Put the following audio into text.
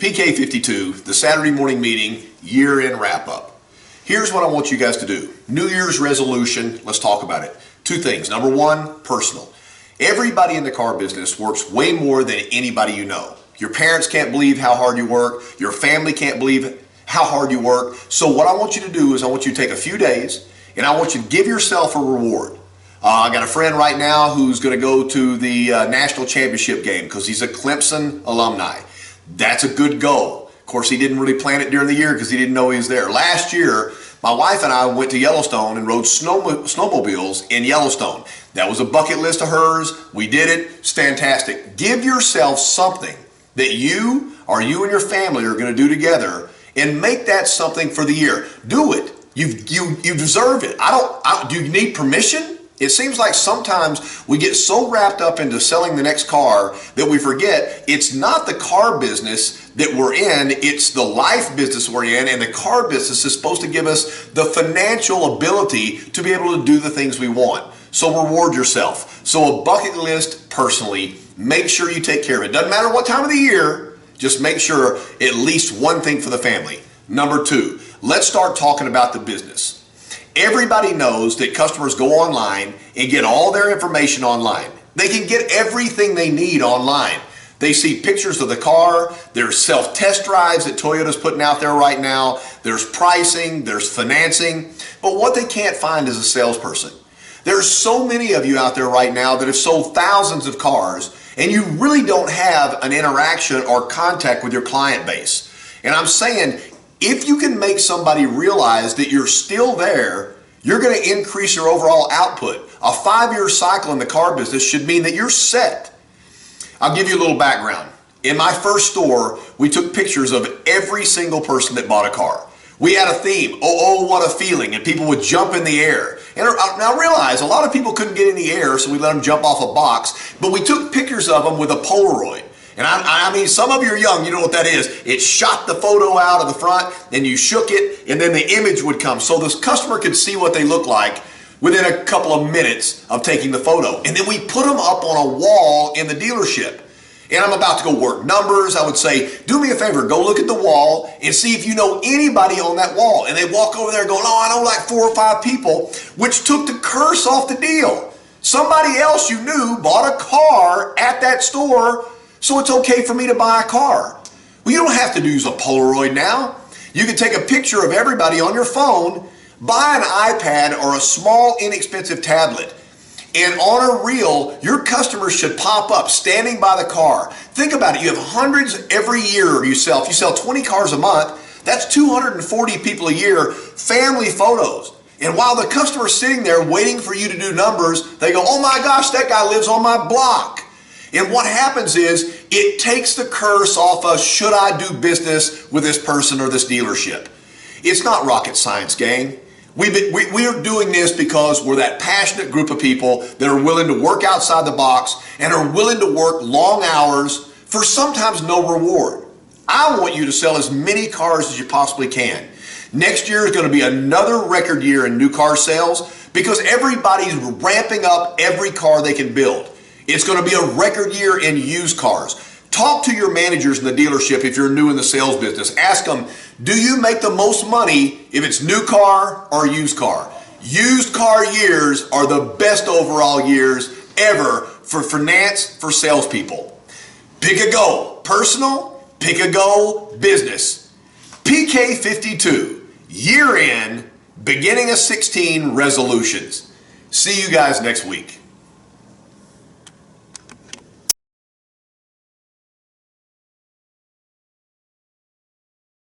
PK52, the Saturday morning meeting, year-end wrap-up. Here's what I want you guys to do. New Year's resolution, let's talk about it. Two things. Number one, personal. Everybody in the car business works way more than anybody you know. Your parents can't believe how hard you work. Your family can't believe how hard you work. So what I want you to do is I want you to take a few days and I want you to give yourself a reward. I got a friend right now who's going to go to the national championship game because he's a Clemson alumni. That's a good goal. Of course, he didn't really plan it during the year because he didn't know he was there. Last year, my wife and I went to Yellowstone and rode snowmobiles in Yellowstone. That was a bucket list of hers. We did it. It's fantastic. Give yourself something that you and your family are going to do together and make that something for the year. Do it. You deserve it. Do you need permission? It seems like sometimes we get so wrapped up into selling the next car that we forget it's not the car business that we're in, it's the life business we're in, and the car business is supposed to give us the financial ability to be able to do the things we want. So reward yourself. So a bucket list personally, make sure you take care of it. Doesn't matter what time of the year, just make sure at least one thing for the family. Number two, let's start talking about the business. Everybody knows that customers go online and get all their information online. They can get everything they need online. They see pictures of the car, there's self-test drives that Toyota's putting out there right now, there's pricing, there's financing, but what they can't find is a salesperson. There's so many of you out there right now that have sold thousands of cars and you really don't have an interaction or contact with your client base. And I'm saying, if you can make somebody realize that you're still there, you're going to increase your overall output. A 5-year cycle in the car business should mean that you're set. I'll give you a little background. In my first store, we took pictures of every single person that bought a car. We had a theme, oh, what a feeling, and people would jump in the air. And now realize a lot of people couldn't get in the air, so we let them jump off a box, but we took pictures of them with a Polaroid. And I mean, some of you are young, you know what that is. It shot the photo out of the front, and you shook it, and then the image would come. So the customer could see what they look like within a couple of minutes of taking the photo. And then we put them up on a wall in the dealership. And I'm about to go work numbers. I would say, do me a favor, go look at the wall and see if you know anybody on that wall. And they walk over there going, oh, I know like 4 or 5 people, which took the curse off the deal. Somebody else you knew bought a car at that store, so it's okay for me to buy a car. Well, you don't have to use a Polaroid now. You can take a picture of everybody on your phone, buy an iPad or a small inexpensive tablet, and on a reel, your customers should pop up standing by the car. Think about it, you have hundreds every year you sell. If you sell 20 cars a month, that's 240 people a year, family photos. And while the customer's sitting there waiting for you to do numbers, they go, oh my gosh, that guy lives on my block. And what happens is it takes the curse off of should I do business with this person or this dealership. It's not rocket science, gang. We are doing this because we're that passionate group of people that are willing to work outside the box and are willing to work long hours for sometimes no reward. I want you to sell as many cars as you possibly can. Next year is going to be another record year in new car sales because everybody's ramping up every car they can build. It's going to be a record year in used cars. Talk to your managers in the dealership if you're new in the sales business. Ask them, do you make the most money if it's new car or used car? Used car years are the best overall years ever for finance for salespeople. Pick a goal. Personal, pick a goal, business. PK52, year end, beginning of 16 resolutions. See you guys next week.